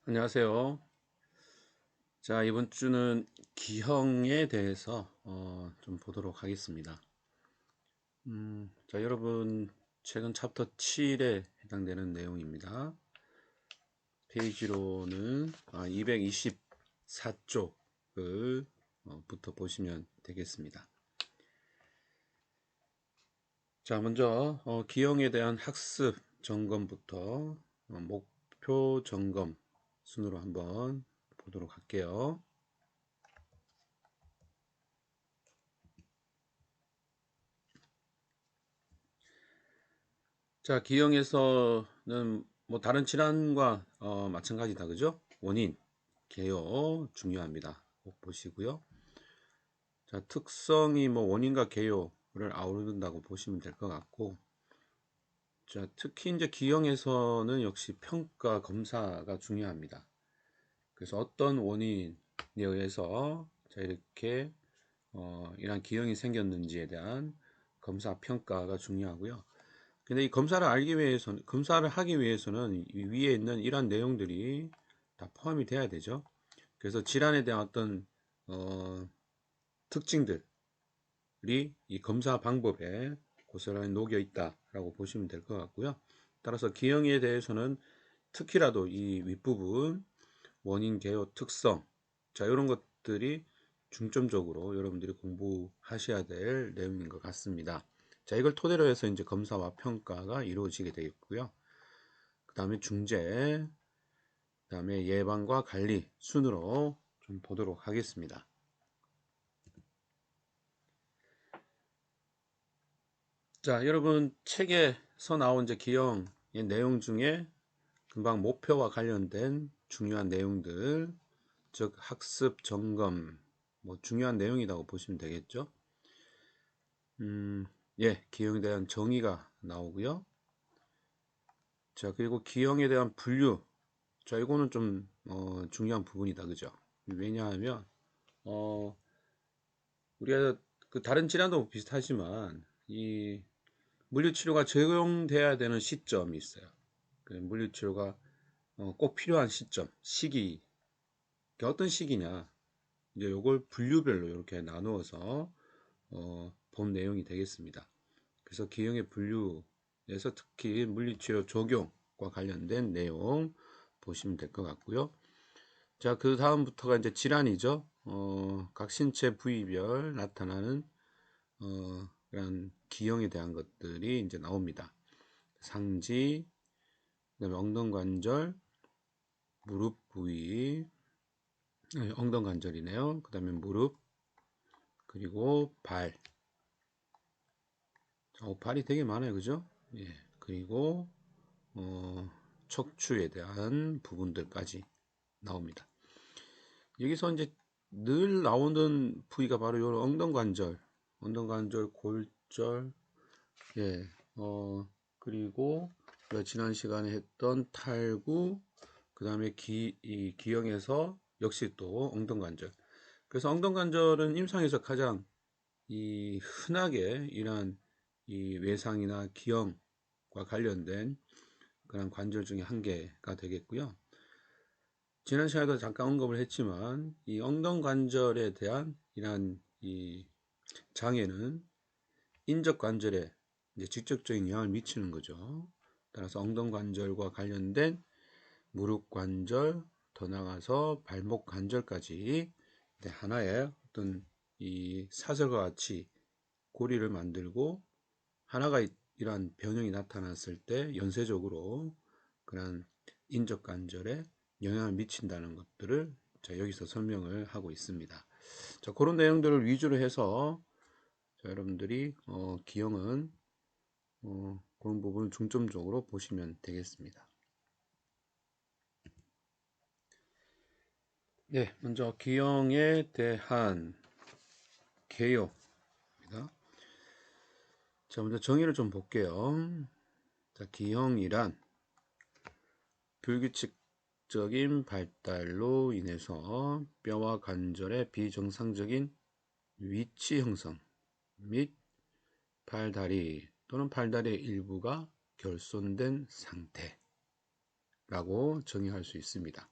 안녕하세요. 자, 이번 주는 기형에 대해서 좀 보도록 하겠습니다. 자, 여러분, 최근 챕터 7에 해당되는 내용입니다. 페이지로는 224쪽을 부터 보시면 되겠습니다. 자, 먼저 기형에 대한 학습 점검부터 목표 점검 순으로 한번 보도록 할게요. 자, 기형에서는 뭐 다른 질환과 마찬가지다, 그죠? 원인, 개요 중요합니다. 꼭 보시고요. 자, 특성이 뭐 원인과 개요를 아우른다고 보시면 될 것 같고, 자, 특히 이제 기형에서는 역시 평가 검사가 중요합니다. 그래서 어떤 원인에 의해서 자, 이렇게 이런 기형이 생겼는지에 대한 검사 평가가 중요하고요. 근데 이 검사를 하기 위해서는 이 위에 있는 이러한 내용들이 다 포함이 돼야 되죠. 그래서 질환에 대한 어떤 특징들이 이 검사 방법에 고스란히 녹여 있다라고 보시면 될 것 같고요. 따라서 기형에 대해서는 특히라도 이 윗부분 원인, 개요, 특성, 자, 이런 것들이 중점적으로 여러분들이 공부하셔야 될 내용인 것 같습니다. 자, 이걸 토대로 해서 이제 검사와 평가가 이루어지게 되겠고요. 그 다음에 중재, 그 다음에 예방과 관리 순으로 좀 보도록 하겠습니다. 자, 여러분 책에서 나온 이제 기형의 내용 중에 금방 목표와 관련된 중요한 내용들, 즉 학습 점검, 뭐 중요한 내용이라고 보시면 되겠죠. 예, 기형에 대한 정의가 나오고요. 자, 그리고 기형에 대한 분류. 자, 이거는 좀 중요한 부분이다, 그죠? 왜냐하면 우리가 그 다른 질환도 비슷하지만 이 물리치료가 적용돼야 되는 시점이 있어요. 그 물리치료가 꼭 필요한 시점, 시기. 어떤 시기냐? 이제 요걸 분류별로 이렇게 나누어서 본 내용이 되겠습니다. 그래서 기형의 분류에서 특히 물리치료 적용과 관련된 내용 보시면 될 것 같고요. 자, 그 다음부터가 이제 질환이죠. 각 신체 부위별 나타나는 그런 기형에 대한 것들이 이제 나옵니다. 상지, 그다음에 엉덩관절, 무릎 부위, 엉덩관절이네요. 그 다음에 무릎, 그리고 발. 발이 되게 많아요, 그죠? 예. 그리고 척추에 대한 부분들까지 나옵니다. 여기서 이제 늘 나오는 부위가 바로 요 엉덩관절, 골절, 예, 그리고 우리가 지난 시간에 했던 탈구, 그 다음에 이 기형에서 역시 또 엉덩관절. 그래서 엉덩관절은 임상에서 가장 이 흔하게 이러한 이 외상이나 기형과 관련된 그런 관절 중에 한 개가 되겠고요. 지난 시간에도 잠깐 언급을 했지만 이 엉덩관절에 대한 이러한 이 장애는 인적관절에 이제 직접적인 영향을 미치는 거죠. 따라서 엉덩관절과 관련된 무릎관절, 더 나아가서 발목관절까지 하나의 어떤 이 사슬과 같이 고리를 만들고 하나가 이러한 변형이 나타났을 때 연쇄적으로 그런 인적관절에 영향을 미친다는 것들을 자, 여기서 설명을 하고 있습니다. 자, 그런 내용들을 위주로 해서 자, 여러분들이 기형은 그런 부분을 중점적으로 보시면 되겠습니다. 네, 먼저 기형에 대한 개요입니다. 자, 먼저 정의를 좀 볼게요. 자, 기형이란 불규칙적인 발달로 인해서 뼈와 관절의 비정상적인 위치 형성 및 팔다리 또는 팔다리의 일부가 결손된 상태라고 정의할 수 있습니다.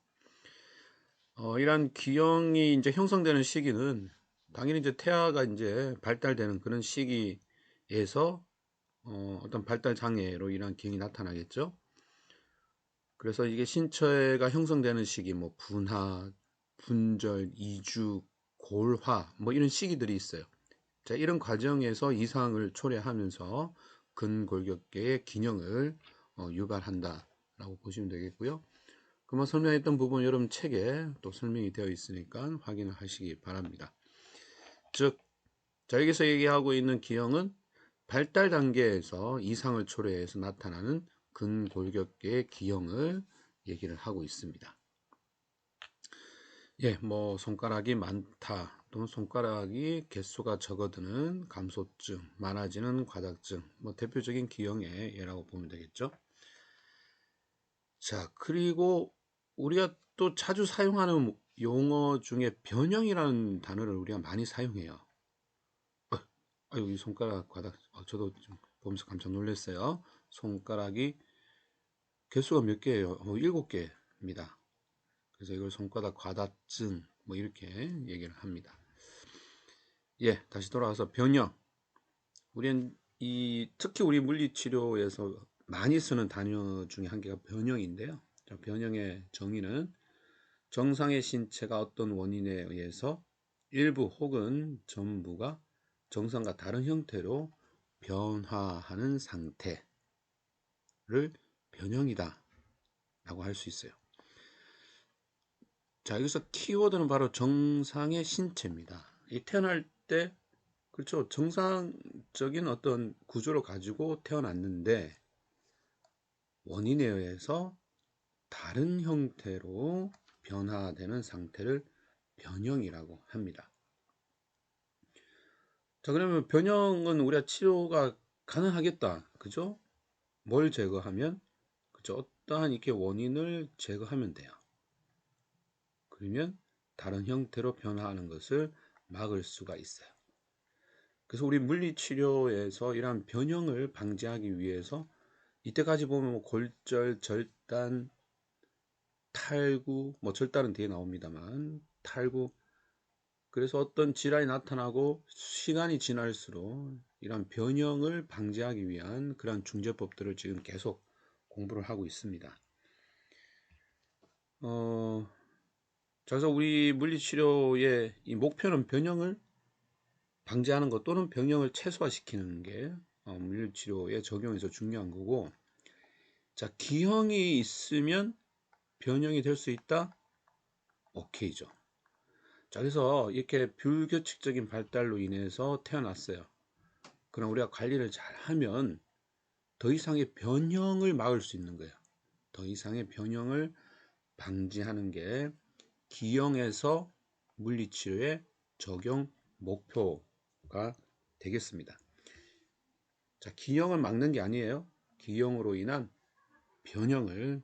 이런 기형이 이제 형성되는 시기는 당연히 이제 태아가 이제 발달되는 그런 시기에서 어떤 발달 장애로 인한 기형이 나타나겠죠. 그래서 이게 신체가 형성되는 시기, 뭐 분화, 분절, 이주, 골화, 뭐 이런 시기들이 있어요. 자, 이런 과정에서 이상을 초래하면서 근골격계의 기형을 유발한다라고 보시면 되겠고요. 그만 설명했던 부분 여러분 책에 또 설명이 되어 있으니까 확인을 하시기 바랍니다. 즉, 자, 여기서 얘기하고 있는 기형은 발달 단계에서 이상을 초래해서 나타나는 근골격계의 기형을 얘기를 하고 있습니다. 예, 뭐 손가락이 많다 또는 손가락이 개수가 적어드는 감소증, 많아지는 과다증, 뭐 대표적인 기형의 예라고 보면 되겠죠. 자, 그리고 우리가 또 자주 사용하는 용어 중에 변형이라는 단어를 우리가 많이 사용해요. 아유, 이 손가락 과다, 저도 좀 보면서 깜짝 놀랐어요. 손가락이 개수가 몇 개예요? 7개입니다. 그래서 이걸 손가락 과다증, 뭐 이렇게 얘기를 합니다. 예, 다시 돌아와서 변형. 우리는 특히 우리 물리치료에서 많이 쓰는 단어 중에 한 개가 변형인데요. 자, 변형의 정의는 정상의 신체가 어떤 원인에 의해서 일부 혹은 전부가 정상과 다른 형태로 변화하는 상태를 변형이다 라고 할 수 있어요. 자, 여기서 키워드는 바로 정상의 신체입니다. 이 태어날 때, 그렇죠, 정상적인 어떤 구조를 가지고 태어났는데 원인에 의해서 다른 형태로 변화되는 상태를 변형이라고 합니다. 자, 그러면 변형은 우리가 치료가 가능하겠다. 그죠? 뭘 제거하면? 그죠? 어떠한 이렇게 원인을 제거하면 돼요. 그러면 다른 형태로 변화하는 것을 막을 수가 있어요. 그래서 우리 물리치료에서 이러한 변형을 방지하기 위해서 이때까지 보면 뭐 골절, 절단, 탈구, 뭐 절단은 뒤에 나옵니다만 탈구, 그래서 어떤 질환이 나타나고 시간이 지날수록 이런 변형을 방지하기 위한 그런 중재법들을 지금 계속 공부를 하고 있습니다. 그래서 우리 물리치료의 이 목표는 변형을 방지하는 것 또는 변형을 최소화시키는 게 물리치료에 적용해서 중요한 거고, 자, 기형이 있으면 변형이 될 수 있다? 오케이죠. 자, 그래서 이렇게 불규칙적인 발달로 인해서 태어났어요. 그럼 우리가 관리를 잘 하면 더 이상의 변형을 막을 수 있는 거예요. 더 이상의 변형을 방지하는 게 기형에서 물리치료의 적용 목표가 되겠습니다. 자, 기형을 막는 게 아니에요. 기형으로 인한 변형을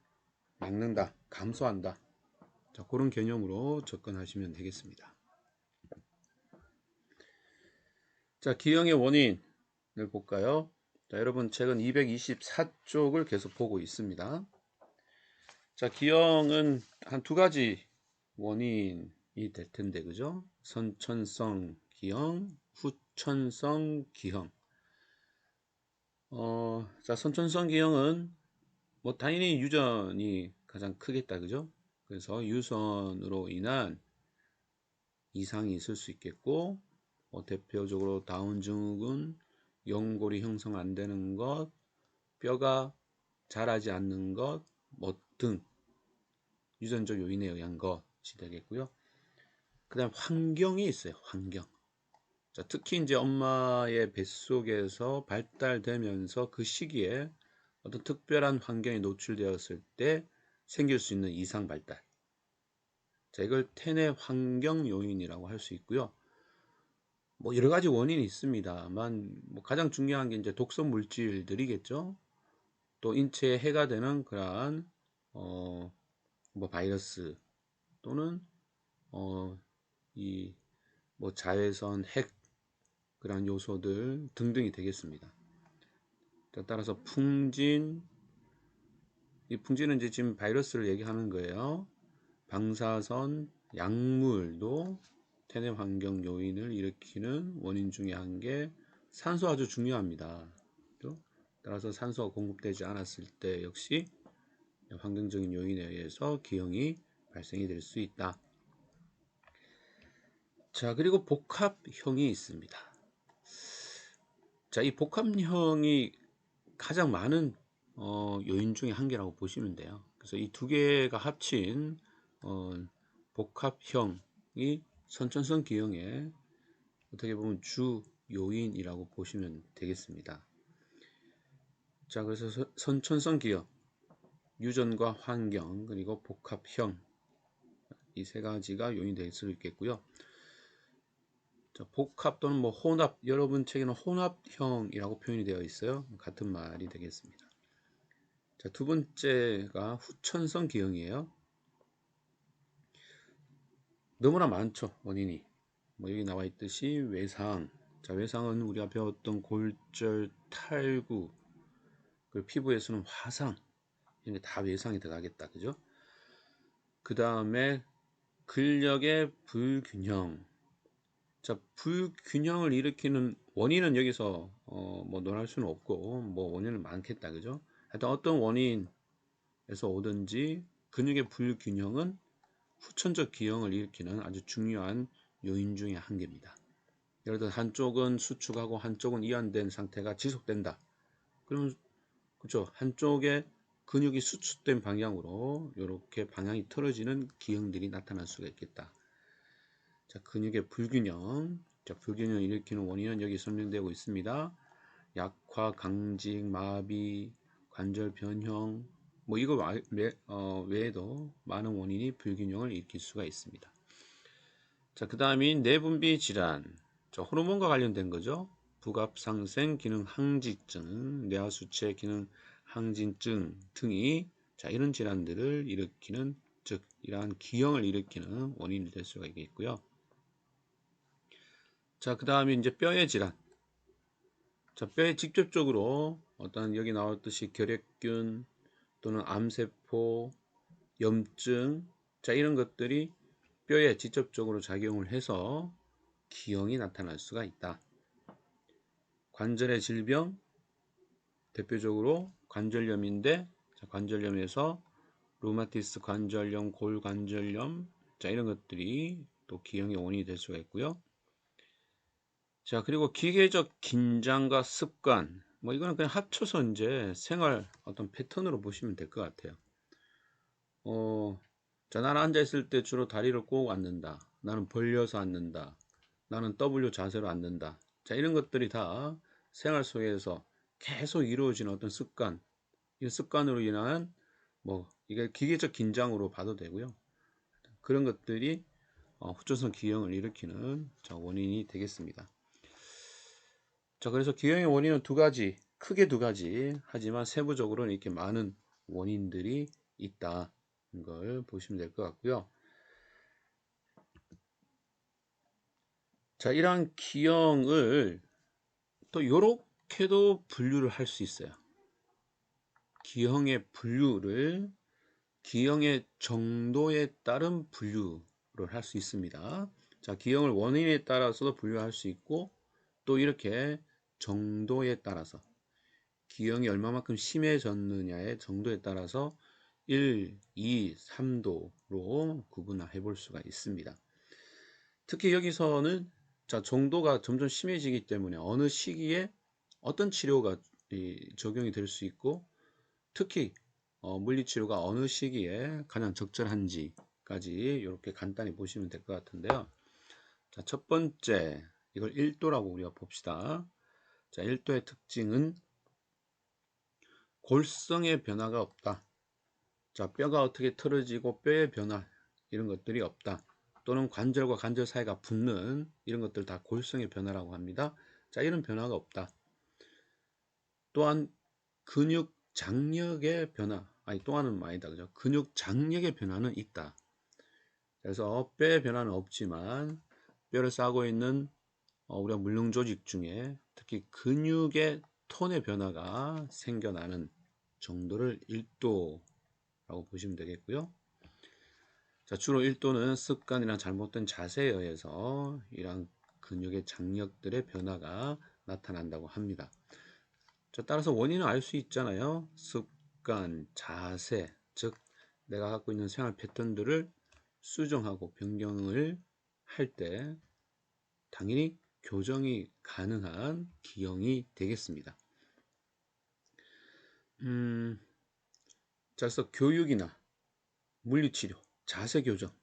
막는다, 감소한다. 자, 그런 개념으로 접근하시면 되겠습니다. 자, 기형의 원인을 볼까요? 자, 여러분 책은 224쪽을 계속 보고 있습니다. 자, 기형은 한 두 가지 원인이 될 텐데, 그죠? 선천성 기형, 후천성 기형. 자, 선천성 기형은 뭐 당연히 유전이 가장 크겠다, 그죠? 그래서 유전으로 인한 이상이 있을 수 있겠고, 대표적으로 다운 증후군, 연골이 형성 안 되는 것, 뼈가 자라지 않는 것, 뭐 등 유전적 요인에 의한 것이 되겠고요. 그 다음 환경이 있어요. 환경. 자, 특히 이제 엄마의 뱃속에서 발달되면서 그 시기에 어떤 특별한 환경에 노출되었을 때 생길 수 있는 이상 발달. 자, 이걸 태내 환경 요인이라고 할 수 있고요. 뭐 여러 가지 원인이 있습니다만 뭐 가장 중요한 게 이제 독성 물질들이겠죠. 또 인체에 해가 되는 그러한 뭐 바이러스 또는 이 뭐 자외선, 핵 그러한 요소들 등등이 되겠습니다. 따라서 풍진, 이 풍진은 이제 지금 바이러스를 얘기하는 거예요. 방사선, 약물도 태냄 환경 요인을 일으키는 원인 중에 한 게 산소 아주 중요합니다. 따라서 산소가 공급되지 않았을 때 역시 환경적인 요인에 의해서 기형이 발생이 될 수 있다. 자, 그리고 복합형이 있습니다. 자, 이 복합형이 가장 많은 요인 중에 한 개라고 보시면 돼요. 그래서 이 두 개가 합친 복합형이 선천성 기형의 어떻게 보면 주 요인이라고 보시면 되겠습니다. 자, 그래서 선천성 기형, 유전과 환경, 그리고 복합형, 이 세 가지가 요인이 될 수 있겠고요. 자, 복합 또는 뭐 혼합, 여러분 책에는 혼합형이라고 표현이 되어 있어요. 같은 말이 되겠습니다. 자, 두 번째가 후천성 기형이에요. 너무나 많죠, 원인이. 뭐 여기 나와 있듯이 외상. 자, 외상은 우리가 배웠던 골절, 탈구, 그리고 피부에서는 화상, 이런 게 다 외상이 들어가겠다, 그죠? 그 다음에 근력의 불균형. 자, 불균형을 일으키는 원인은 여기서 뭐 논할 수는 없고 뭐 원인은 많겠다, 그죠? 하여튼 어떤 원인에서 오든지 근육의 불균형은 후천적 기형을 일으키는 아주 중요한 요인 중에 한 개입니다. 예를 들어 한쪽은 수축하고 한쪽은 이완된 상태가 지속된다. 그러면 그죠? 한쪽에 근육이 수축된 방향으로 이렇게 방향이 틀어지는 기형들이 나타날 수가 있겠다. 자, 근육의 불균형. 자, 불균형을 일으키는 원인은 여기 설명되고 있습니다. 약화, 강직, 마비, 관절 변형, 뭐 이거 외에도 많은 원인이 불균형을 일으킬 수가 있습니다. 자, 그 다음이 내분비 질환. 자, 호르몬과 관련된 거죠. 부갑상생 기능 항진증, 뇌하수체 기능 항진증 등이 자, 이런 질환들을 일으키는, 즉 이러한 기형을 일으키는 원인이 될 수가 있겠고요. 자, 그 다음에 이제 뼈의 질환. 자, 뼈에 직접적으로 어떤 여기 나왔듯이 결핵균 또는 암세포, 염증, 자, 이런 것들이 뼈에 직접적으로 작용을 해서 기형이 나타날 수가 있다. 관절의 질병, 대표적으로 관절염인데, 자, 관절염에서 루마티스 관절염, 골관절염, 자, 이런 것들이 또 기형의 원인이 될 수가 있고요. 자, 그리고 기계적 긴장과 습관, 뭐 이거는 그냥 합쳐서 이제 생활 어떤 패턴으로 보시면 될 것 같아요. 자, 나는 앉아 있을 때 주로 다리를 꼭 앉는다. 나는 벌려서 앉는다. 나는 W 자세로 앉는다. 자, 이런 것들이 다 생활 속에서 계속 이루어지는 어떤 습관, 이 습관으로 인한 뭐 이게 기계적 긴장으로 봐도 되고요. 그런 것들이 후천성 기형을 일으키는 원인이 되겠습니다. 자, 그래서 기형의 원인은 두 가지, 크게 두 가지, 하지만 세부적으로는 이렇게 많은 원인들이 있다. 걸 보시면 될 것 같고요. 자, 이러한 기형을 또 요렇게도 분류를 할 수 있어요. 기형의 분류를 기형의 정도에 따른 분류를 할 수 있습니다. 자, 기형을 원인에 따라서도 분류할 수 있고 또 이렇게 정도에 따라서 기형이 얼마만큼 심해졌느냐의 정도에 따라서 1, 2, 3도로 구분해 볼 수가 있습니다. 특히 여기서는 자, 정도가 점점 심해지기 때문에 어느 시기에 어떤 치료가 적용이 될 수 있고 특히 물리치료가 어느 시기에 가장 적절한지까지 이렇게 간단히 보시면 될 것 같은데요. 자, 첫 번째 이걸 1도라고 우리가 봅시다. 자, 1도의 특징은 골성의 변화가 없다. 자, 뼈가 어떻게 틀어지고 뼈의 변화 이런 것들이 없다. 또는 관절과 관절 사이가 붙는 이런 것들 다 골성의 변화라고 합니다. 자, 이런 변화가 없다. 또한 근육 장력의 변화, 또한은 아니다, 그죠? 근육 장력의 변화는 있다. 그래서 뼈의 변화는 없지만 뼈를 싸고 있는 우리가 물렁 조직 중에 특히 근육의 톤의 변화가 생겨나는 정도를 1도라고 보시면 되겠고요. 자, 주로 1도는 습관이나 잘못된 자세에 의해서 이러한 근육의 장력들의 변화가 나타난다고 합니다. 자, 따라서 원인을 알 수 있잖아요. 습관, 자세, 즉 내가 갖고 있는 생활 패턴들을 수정하고 변경을 할 때 당연히 교정이 가능한 기형이 되겠습니다. 자, 그래서 교육이나 물리치료, 자세 교정,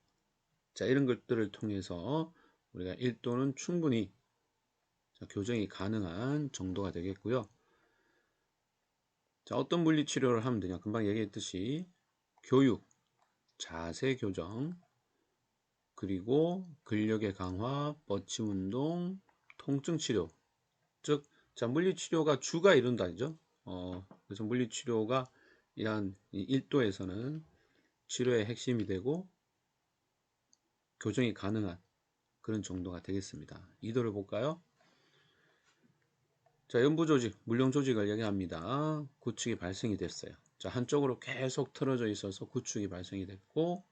자, 이런 것들을 통해서 우리가 1도는 충분히 교정이 가능한 정도가 되겠고요. 자, 어떤 물리치료를 하면 되냐? 금방 얘기했듯이 교육, 자세 교정, 그리고 근력의 강화, 버침 운동, 통증 치료. 즉, 자, 물리치료가 주가 이룬다죠. 그래서 물리치료가 이러한 1도에서는 치료의 핵심이 되고 교정이 가능한 그런 정도가 되겠습니다. 2도를 볼까요? 자, 연부조직, 물령조직을 얘기합니다. 구축이 발생이 됐어요. 자, 한쪽으로 계속 틀어져 있어서 구축이 발생이 됐고,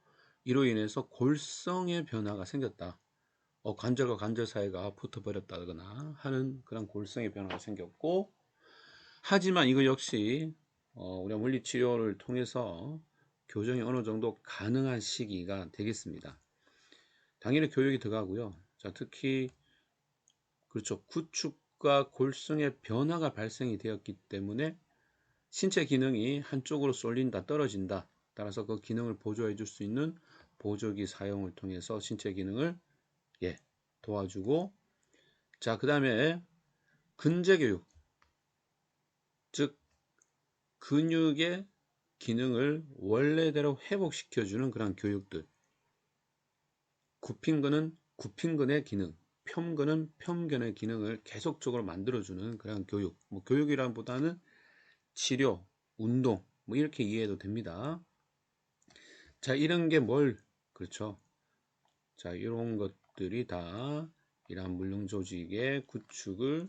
이로 인해서 골성의 변화가 생겼다. 관절과 관절 사이가 붙어버렸다거나 하는 그런 골성의 변화가 생겼고, 하지만 이거 역시 우리가 물리치료를 통해서 교정이 어느 정도 가능한 시기가 되겠습니다. 당연히 교육이 들어가고요. 자, 특히 그렇죠. 구축과 골성의 변화가 발생이 되었기 때문에 신체 기능이 한쪽으로 쏠린다, 떨어진다. 따라서 그 기능을 보조해 줄 수 있는 보조기 사용을 통해서 신체 기능을 도와주고, 자, 그 다음에 근제교육, 즉 근육의 기능을 원래대로 회복시켜주는 그런 교육들. 굽힌근은 굽힌근의 기능, 편근은 편근의 기능을 계속적으로 만들어주는 그런 교육. 뭐 교육이란보다는 치료, 운동, 뭐 이렇게 이해해도 됩니다. 자, 이런 게 그렇죠. 자, 이런 것들이 다 이러한 물령 조직의 구축을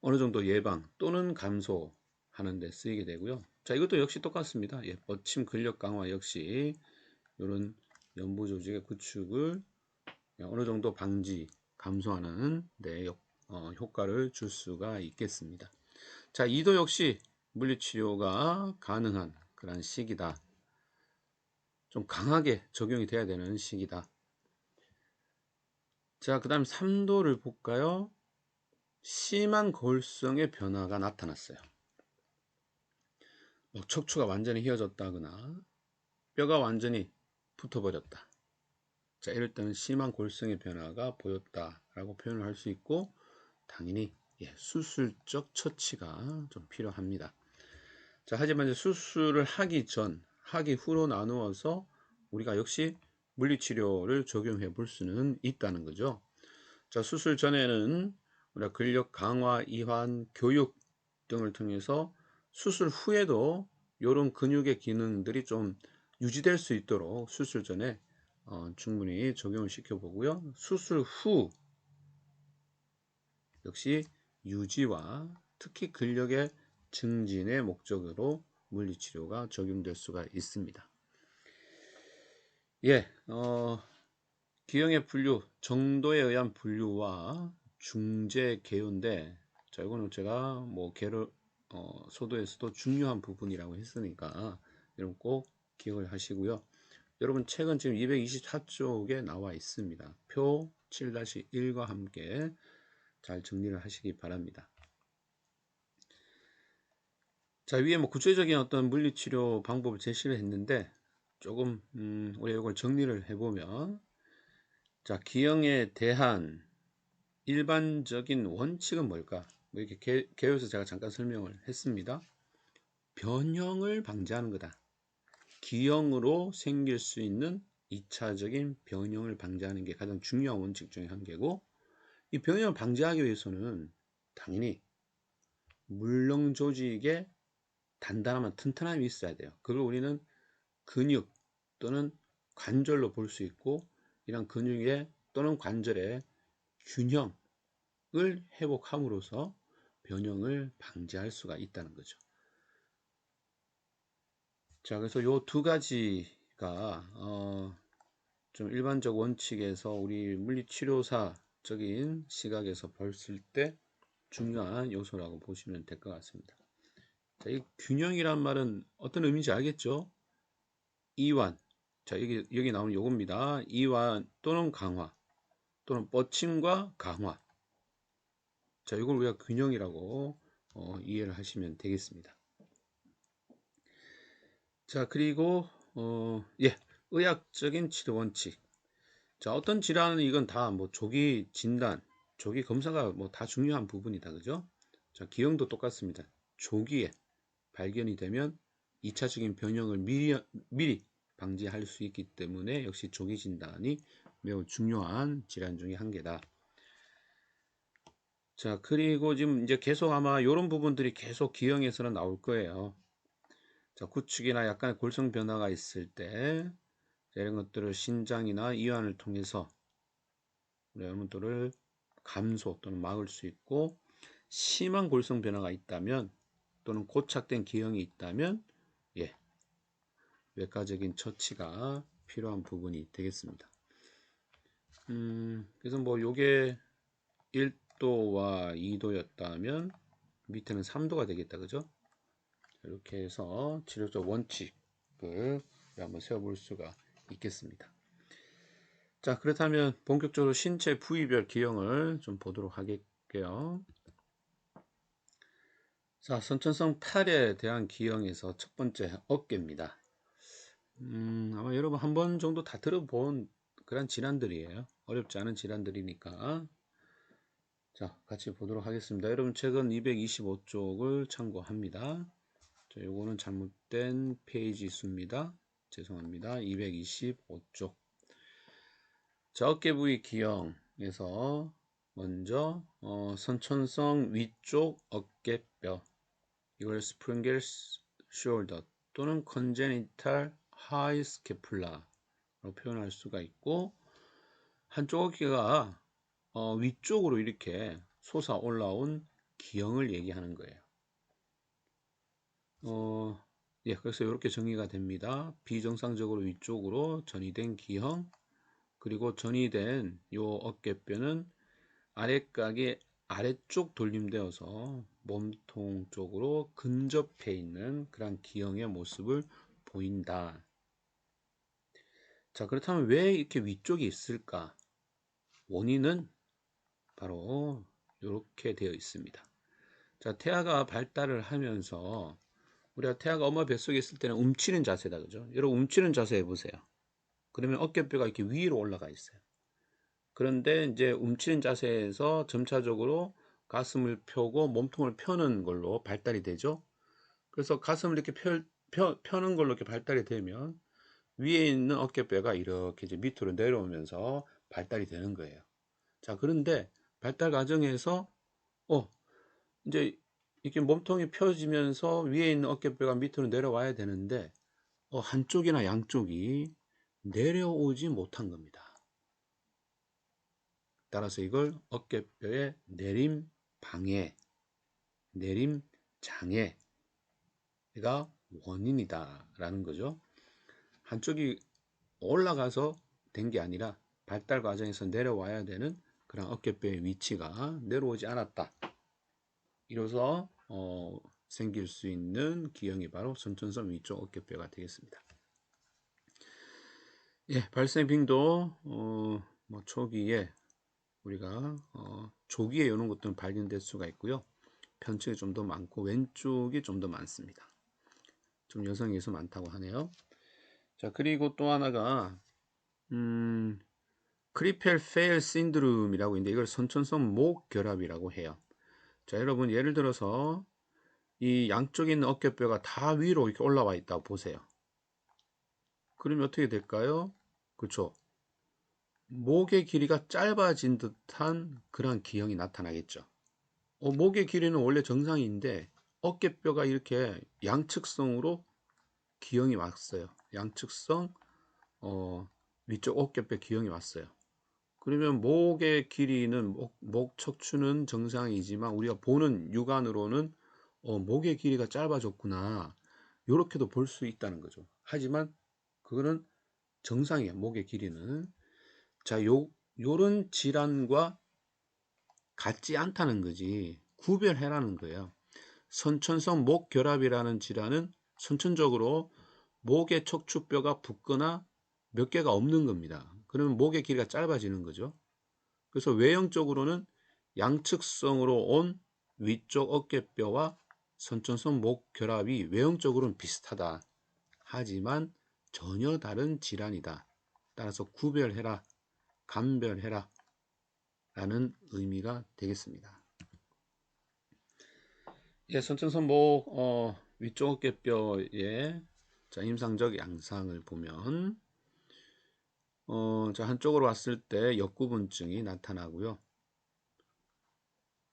어느 정도 예방 또는 감소하는 데 쓰이게 되고요. 자, 이것도 역시 똑같습니다. 버침 근력 강화 역시 이런 연부 조직의 구축을 어느 정도 방지, 감소하는 데 효과를 줄 수가 있겠습니다. 자, 2도 역시 물리치료가 가능한 그런 시기다. 좀 강하게 적용이 돼야 되는 시기다. 자, 그 다음 3도를 볼까요? 심한 골성의 변화가 나타났어요. 척추가 완전히 휘어졌다거나 뼈가 완전히 붙어버렸다. 자, 이럴 때는 심한 골성의 변화가 보였다라고 표현을 할 수 있고, 당연히 수술적 처치가 좀 필요합니다. 자, 하지만 이제 수술을 하기 전, 하기 후로 나누어서 우리가 역시 물리치료를 적용해 볼 수는 있다는 거죠. 자, 수술 전에는 우리가 근력 강화, 이완, 교육 등을 통해서 수술 후에도 이런 근육의 기능들이 좀 유지될 수 있도록 수술 전에 충분히 적용을 시켜보고요. 수술 후 역시 유지와 특히 근력의 증진의 목적으로 물리치료가 적용될 수가 있습니다. 기형의 분류, 정도에 의한 분류와 중재 개요인데, 자, 이거는 제가 뭐 소도에서도 중요한 부분이라고 했으니까 여러분 꼭 기억을 하시고요. 여러분 책은 지금 224쪽에 나와 있습니다. 표 7-1과 함께 잘 정리를 하시기 바랍니다. 자, 위에 뭐 구체적인 어떤 물리치료 방법을 제시를 했는데, 조금 우리가 이걸 정리를 해보면, 자, 기형에 대한 일반적인 원칙은 뭘까? 뭐 이렇게 개요에서 제가 잠깐 설명을 했습니다. 변형을 방지하는 거다. 기형으로 생길 수 있는 2차적인 변형을 방지하는 게 가장 중요한 원칙 중에 한 개고, 이 변형을 방지하기 위해서는 당연히 물렁 조직의 단단함과 튼튼함이 있어야 돼요. 그걸 우리는 근육 또는 관절로 볼 수 있고, 이런 근육의 또는 관절의 균형을 회복함으로써 변형을 방지할 수가 있다는 거죠. 자, 그래서 요 두 가지가 좀 일반적 원칙에서 우리 물리치료사적인 시각에서 봤을 때 중요한 요소라고 보시면 될 것 같습니다. 자, 이 균형이란 말은 어떤 의미인지 알겠죠? 이완. 자, 여기 나오는 요겁니다. 이완 또는 강화 또는 뻗침과 강화. 자, 이걸 우리가 균형이라고 이해를 하시면 되겠습니다. 자, 그리고 의학적인 치료 원칙. 자, 어떤 질환은 이건 다 뭐 조기 진단, 조기 검사가 뭐 다 중요한 부분이다. 그죠? 자, 기형도 똑같습니다. 조기에 발견이 되면 2차적인 변형을 미리 방지할 수 있기 때문에 역시 조기 진단이 매우 중요한 질환 중에 한 개다. 자, 그리고 지금 이제 계속 아마 이런 부분들이 계속 기형에서는 나올 거예요. 자, 구축이나 약간의 골성 변화가 있을 때 이런 것들을 신장이나 이완을 통해서 여러분들을 감소 또는 막을 수 있고, 심한 골성 변화가 있다면 또는 고착된 기형이 있다면 외과적인 처치가 필요한 부분이 되겠습니다. 그래서 뭐 요게 1도와 2도였다면 밑에는 3도가 되겠다. 그죠? 이렇게 해서 치료적 원칙을 한번 세워볼 수가 있겠습니다. 자, 그렇다면 본격적으로 신체 부위별 기형을 좀 보도록 하겠고요. 자, 선천성 탈에 대한 기형에서 첫 번째 어깨입니다. 아마 여러분 한 번 정도 다 들어본 그런 질환들이에요. 어렵지 않은 질환들이니까. 자, 같이 보도록 하겠습니다. 여러분 책은 225쪽을 참고합니다. 자, 요거는 잘못된 페이지 수입니다. 죄송합니다. 225쪽. 자, 어깨 부위 기형에서 먼저 선천성 위쪽 어깨뼈, 이걸 스프링겔 숄더 또는 congenital high scapula라고 표현할 수가 있고, 한쪽 어깨가 위쪽으로 이렇게 솟아 올라온 기형을 얘기하는 거예요. 그래서 이렇게 정의가 됩니다. 비정상적으로 위쪽으로 전이된 기형, 그리고 전이된 요 어깨뼈는 아랫각이 아래쪽 돌림되어서 몸통 쪽으로 근접해 있는 그런 기형의 모습을 보인다. 자, 그렇다면 왜 이렇게 위쪽이 있을까? 원인은 바로 이렇게 되어 있습니다. 자, 태아가 발달을 하면서 우리가 태아가 엄마 뱃속에 있을 때는 움츠린 자세다. 그죠? 여러분 움츠린 자세 해보세요. 그러면 어깨뼈가 이렇게 위로 올라가 있어요. 그런데 이제 움츠린 자세에서 점차적으로 가슴을 펴고 몸통을 펴는 걸로 발달이 되죠. 그래서 가슴을 이렇게 펴는 걸로 이렇게 발달이 되면 위에 있는 어깨뼈가 이렇게 이제 밑으로 내려오면서 발달이 되는 거예요. 자, 그런데 발달 과정에서 이제 이렇게 몸통이 펴지면서 위에 있는 어깨뼈가 밑으로 내려와야 되는데 한쪽이나 양쪽이 내려오지 못한 겁니다. 따라서 이걸 어깨뼈의 내림 방해, 내림 장애가 원인이다 라는 거죠. 한쪽이 올라가서 된 게 아니라 발달 과정에서 내려와야 되는 그런 어깨뼈의 위치가 내려오지 않았다. 이로써 생길 수 있는 기형이 바로 선천성 위쪽 어깨뼈가 되겠습니다. 발생 빈도 뭐 초기에 우리가 조기에 이런 것들은 발견될 수가 있고요. 편측이 좀 더 많고 왼쪽이 좀 더 많습니다. 좀 여성에서 많다고 하네요. 자, 그리고 또 하나가 크리펠 페일 신드롬이라고 있는데 이걸 선천성 목 결합이라고 해요. 자, 여러분 예를 들어서 이 양쪽에 있는 어깨뼈가 다 위로 이렇게 올라와 있다고 보세요. 그러면 어떻게 될까요? 그렇죠. 목의 길이가 짧아진 듯한 그런 기형이 나타나겠죠. 목의 길이는 원래 정상인데 어깨뼈가 이렇게 양측성으로 기형이 왔어요. 양측성 위쪽 어깨뼈 기형이 왔어요. 그러면 목의 길이는 목 척추는 정상이지만 우리가 보는 육안으로는 목의 길이가 짧아졌구나, 이렇게도 볼 수 있다는 거죠. 하지만 그거는 정상이에요. 목의 길이는. 자, 요런 질환과 같지 않다는 거지. 구별해라는 거예요. 선천성 목 결합이라는 질환은 선천적으로 목의 척추뼈가 붓거나 몇 개가 없는 겁니다. 그러면 목의 길이가 짧아지는 거죠. 그래서 외형적으로는 양측성으로 온 위쪽 어깨뼈와 선천성 목 결합이 외형적으로는 비슷하다. 하지만 전혀 다른 질환이다. 따라서 구별해라, 감별해라 라는 의미가 되겠습니다. 예, 선천성 목 위쪽 어깨뼈의 자, 임상적 양상을 보면 자, 한쪽으로 왔을 때 역구분증이 나타나고요.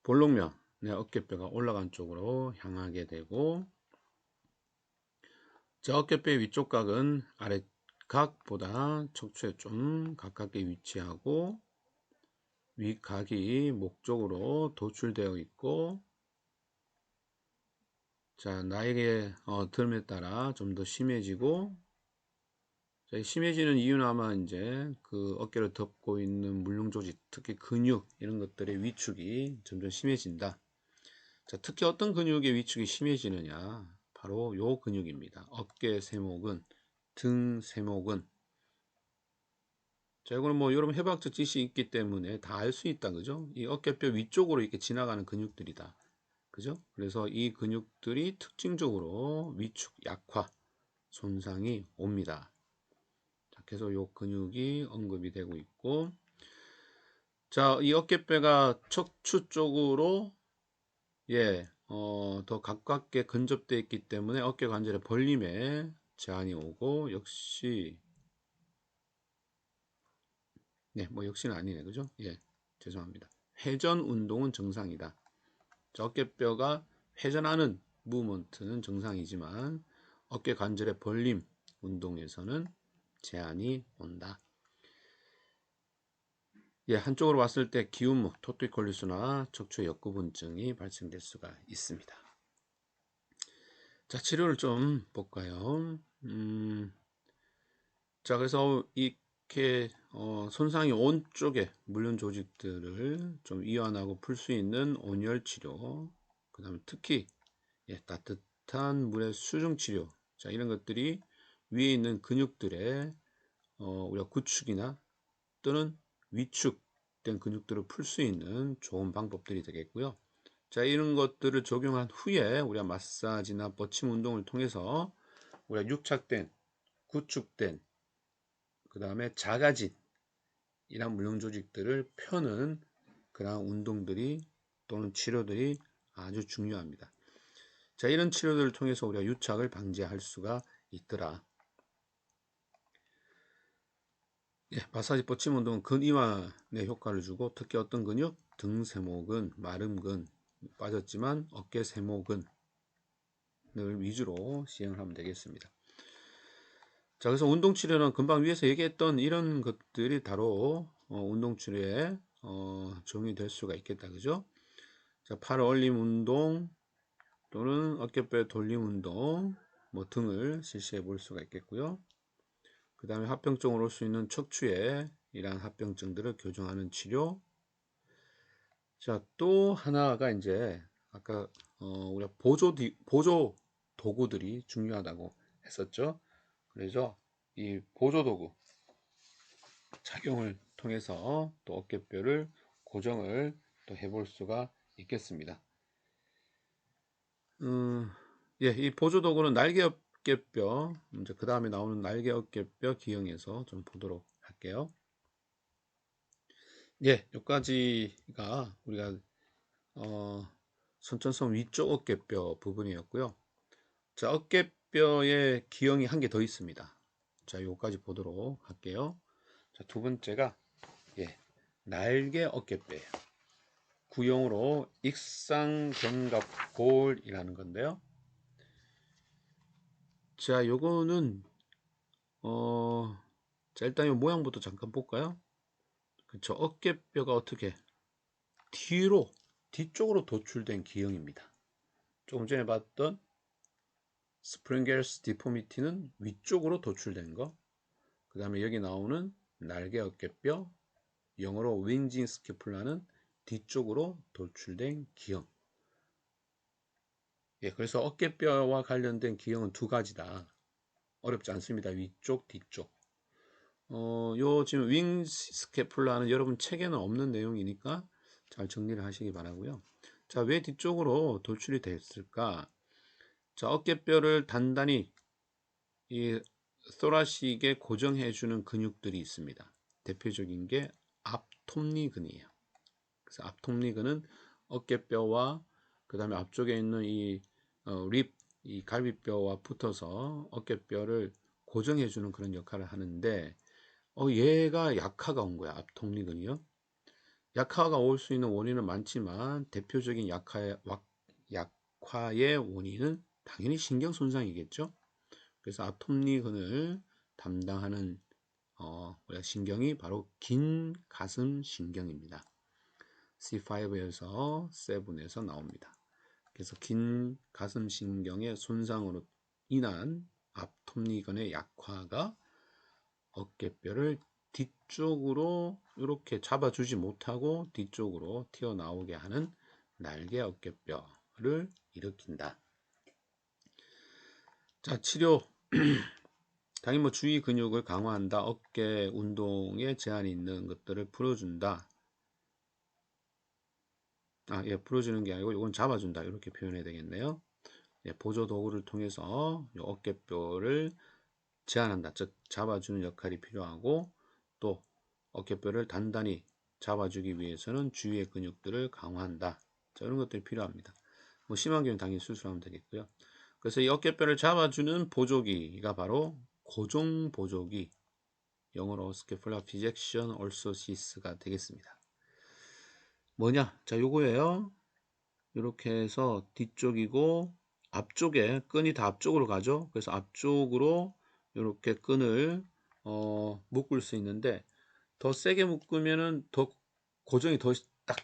볼록면, 어깨뼈가 올라간 쪽으로 향하게 되고, 자, 어깨뼈의 위쪽 각은 아랫각보다 척추에 좀 가깝게 위치하고, 윗각이 목 쪽으로 도출되어 있고, 자, 나이의 듦에 따라 좀 더 심해지고, 자, 심해지는 이유는 아마 이제 그 어깨를 덮고 있는 물륜조직, 특히 근육 이런 것들의 위축이 점점 심해진다. 자, 특히 어떤 근육의 위축이 심해지느냐? 바로 요 근육입니다. 어깨 세모근, 등 세모근. 자, 이거는 뭐 여러분 해부학적 지식이 있기 때문에 다 알 수 있다, 그죠? 이 어깨뼈 위쪽으로 이렇게 지나가는 근육들이다, 그죠? 그래서 이 근육들이 특징적으로 위축, 약화, 손상이 옵니다. 자, 계속 요 근육이 언급이 되고 있고, 자, 이 어깨뼈가 척추 쪽으로 더 가깝게 근접되어 있기 때문에 어깨 관절의 벌림에 제한이 오고, 역시 뭐 역시는 아니네, 그죠? 죄송합니다. 회전 운동은 정상이다. 자, 어깨뼈가 회전하는 무브먼트는 정상이지만 어깨 관절의 벌림 운동에서는 제한이 온다. 한쪽으로 왔을 때 기운무, 토티콜리스나 척추 역구분증이 발생될 수가 있습니다. 자, 치료를 좀 볼까요? 자, 그래서 이렇게 손상이 온 쪽에 물륜 조직들을 좀 이완하고 풀 수 있는 온열 치료, 그 다음에 특히 따뜻한 물의 수중 치료, 자, 이런 것들이 위에 있는 근육들의 우리가 구축이나 또는 위축된 근육들을 풀 수 있는 좋은 방법들이 되겠고요. 자, 이런 것들을 적용한 후에 우리가 마사지나 버침 운동을 통해서 우리가 유착된, 구축된, 그 다음에 작아진 이런 물륜 조직들을 펴는 그런 운동들이 또는 치료들이 아주 중요합니다. 자, 이런 치료들을 통해서 우리가 유착을 방지할 수가 있더라. 마사지 버침 운동은 근이완에 효과를 주고, 특히 어떤 근육? 등 세모근, 마름근 빠졌지만 어깨 세모근을 위주로 시행을 하면 되겠습니다. 자, 그래서 운동치료는 금방 위에서 얘기했던 이런 것들이 바로 운동치료에 적용이 될 수가 있겠다, 그죠? 자, 팔 올림 운동 또는 어깨뼈 돌림 운동 뭐 등을 실시해 볼 수가 있겠고요. 그 다음에 합병증으로 올 수 있는 척추에 이러한 합병증들을 교정하는 치료. 자, 또 하나가 이제 아까 우리가 보조 도구들이 중요하다고 했었죠. 그래서 이 보조 도구 착용을 통해서 또 어깨뼈를 고정을 또 해볼 수가 있겠습니다. 이 보조 도구는 날개 어깨뼈, 이제 그 다음에 나오는 날개 어깨뼈 기형에서 좀 보도록 할게요. 여기까지가 우리가 선천성 위쪽 어깨뼈 부분이었고요. 자, 어깨뼈의 기형이 한 개 더 있습니다. 자, 요까지 보도록 할게요. 자, 두 번째가 날개 어깨뼈예요. 구형으로 익상견갑골이라는 건데요. 자, 요거는 자, 일단 이 모양부터 잠깐 볼까요? 그쵸, 어깨뼈가 어떻게 뒤쪽으로 도출된 기형입니다. 조금 전에 봤던 스프링겔스 디포미티는 위쪽으로 도출된 거, 그 다음에 여기 나오는 날개 어깨뼈, 영어로 윙징 스캐플라는 뒤쪽으로 돌출된 기형. 예, 그래서 어깨뼈와 관련된 기형은 두 가지다. 어렵지 않습니다. 위쪽, 뒤쪽. 요 지금 윙 스캐플라는 여러분 책에는 없는 내용이니까 잘 정리를 하시기 바라고요. 자, 왜 뒤쪽으로 돌출이 됐을까? 자, 어깨뼈를 단단히 이 thorax에 고정해 주는 근육들이 있습니다. 대표적인 게 앞톱니근이에요. 그래서 앞톱니근은 어깨뼈와 그 다음에 앞쪽에 있는 이 립, 이 갈비뼈와 붙어서 어깨뼈를 고정해 주는 그런 역할을 하는데 얘가 약화가 온 거야. 앞톱니근이요. 약화가 올 수 있는 원인은 많지만 대표적인 약화의 원인은 당연히 신경 손상이겠죠. 그래서 앞톱니근을 담당하는 신경이 바로 긴 가슴 신경입니다. C5에서 7에서 나옵니다. 그래서 긴 가슴 신경의 손상으로 인한 앞톱니근의 약화가 어깨뼈를 뒤쪽으로 이렇게 잡아주지 못하고 뒤쪽으로 튀어나오게 하는 날개 어깨뼈를 일으킨다. 자, 치료. 당연히 뭐 주위 근육을 강화한다. 어깨 운동에 제한이 있는 것들을 풀어준다. 예, 풀어주는 게 아니고 이건 잡아준다. 이렇게 표현해야 되겠네요. 예, 보조 도구를 통해서 어깨뼈를 제한한다. 즉 잡아주는 역할이 필요하고 또 어깨뼈를 단단히 잡아주기 위해서는 주위의 근육들을 강화한다. 자, 이런 것들이 필요합니다. 뭐 심한 경우는 당연히 수술하면 되겠고요. 그래서 이 어깨뼈를 잡아주는 보조기가 바로 고정 보조기, 영어로 스캐폴라 피젝션 얼소시스가 되겠습니다. 뭐냐? 자, 요거예요. 이렇게 해서 뒤쪽이고 앞쪽에 끈이 다 앞쪽으로 가죠. 그래서 앞쪽으로 이렇게 끈을 묶을 수 있는데 더 세게 묶으면은 더 고정이 더 딱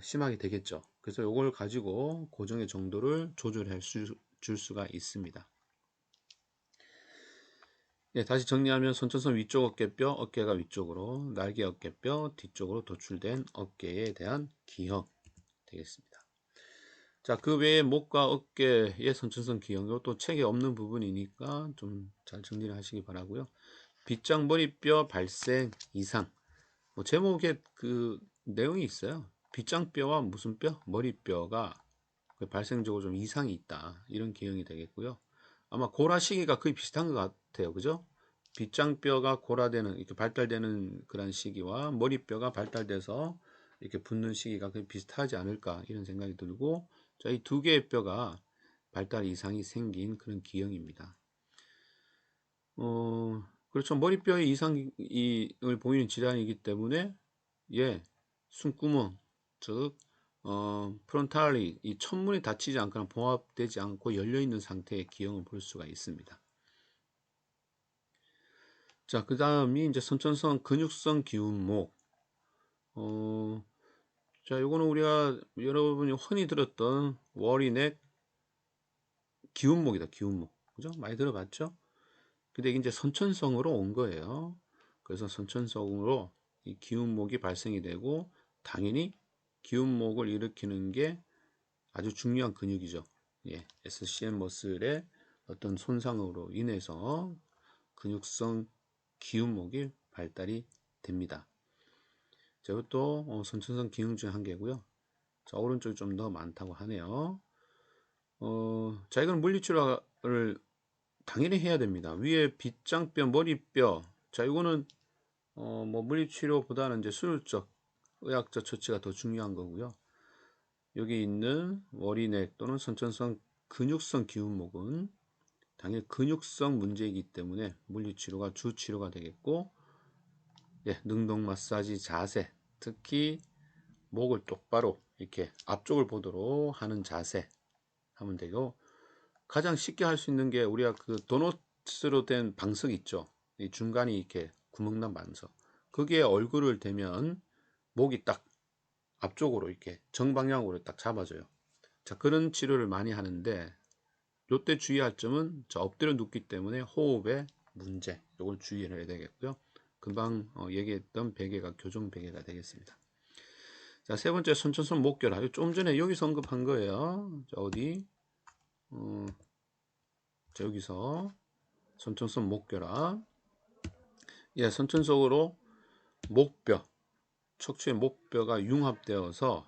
심하게 되겠죠. 그래서 요걸 가지고 고정의 정도를 조절해 줄 수가 있습니다. 예, 다시 정리하면 선천성 위쪽 어깨뼈, 어깨가 위쪽으로, 날개 어깨뼈 뒤쪽으로 도출된 어깨에 대한 기형 되겠습니다. 자, 그 외에 목과 어깨의 선천성 기형, 이것도 책에 없는 부분이니까 좀 잘 정리를 하시기 바라고요. 빗장 머리뼈 발생 이상. 뭐 제목에 그 내용이 있어요. 빗장뼈와 무슨 뼈? 머리뼈가 발생적으로 좀 이상이 있다. 이런 기형이 되겠고요. 아마 고라 시기가 거의 비슷한 것 같아요. 그죠? 빗장뼈가 고라되는, 이렇게 발달되는 그런 시기와 머리뼈가 발달돼서 이렇게 붙는 시기가 거의 비슷하지 않을까 이런 생각이 들고, 자, 이 두 개의 뼈가 발달 이상이 생긴 그런 기형입니다. 그렇죠. 머리뼈에 이상을 보이는 질환이기 때문에, 예, 숨구멍, 즉, 프론탈리, 이 천문이 닫히지 않거나 봉합되지 않고 열려있는 상태의 기형을 볼 수가 있습니다. 자, 그 다음이 이제 선천성 근육성 기운목. 자, 요거는 우리가 여러분이 흔히 들었던 워리넥 기운목이다, 기운목. 그죠? 많이 들어봤죠? 근데 이게 이제 선천성으로 온 거예요. 그래서 선천성으로 이 기운목이 발생이 되고, 당연히 기운목을 일으키는 게 아주 중요한 근육이죠. 예, SCM 머슬의 어떤 손상으로 인해서 근육성 기운목이 발달이 됩니다. 자, 이것도 선천성 기능 중 한 개고요. 자, 오른쪽이 좀 더 많다고 하네요. 자, 이건 물리치료를 당연히 해야 됩니다. 위에 빗장뼈, 머리뼈. 자, 이거는 뭐 물리치료보다는 이제 수술적, 의학적 처치가 더 중요한 거고요. 여기 있는 워리넥 또는 선천성 근육성 기운목은 당연히 근육성 문제이기 때문에 물리치료가 주치료가 되겠고, 예, 능동 마사지 자세, 특히 목을 똑바로 이렇게 앞쪽을 보도록 하는 자세 하면 되고, 가장 쉽게 할 수 있는 게 우리가 그 도넛으로 된 방석 있죠. 이 중간이 이렇게 구멍난 방석. 거기에 얼굴을 대면 목이 딱 앞쪽으로 이렇게 정방향으로 딱 잡아줘요. 자, 그런 치료를 많이 하는데 요때 주의할 점은 저 엎드려 눕기 때문에 호흡에 문제, 요걸 주의를 해야 되겠고요. 금방 얘기했던 베개가 교정 베개가 되겠습니다. 자, 세 번째 선천성 목결합. 좀 전에 여기서 언급한 거예요. 자, 어디? 자, 여기서 선천성 목결합. 예, 선천적으로 목뼈, 척추의 목뼈가 융합되어서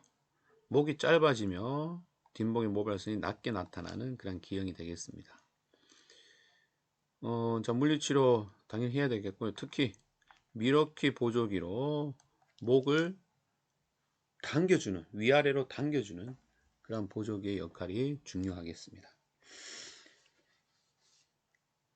목이 짧아지며 뒷목의 모발선이 낮게 나타나는 그런 기형이 되겠습니다. 자, 물리치료 당연히 해야 되겠고요. 특히 미러키 보조기로 목을 당겨주는, 위아래로 당겨주는 그런 보조기의 역할이 중요하겠습니다.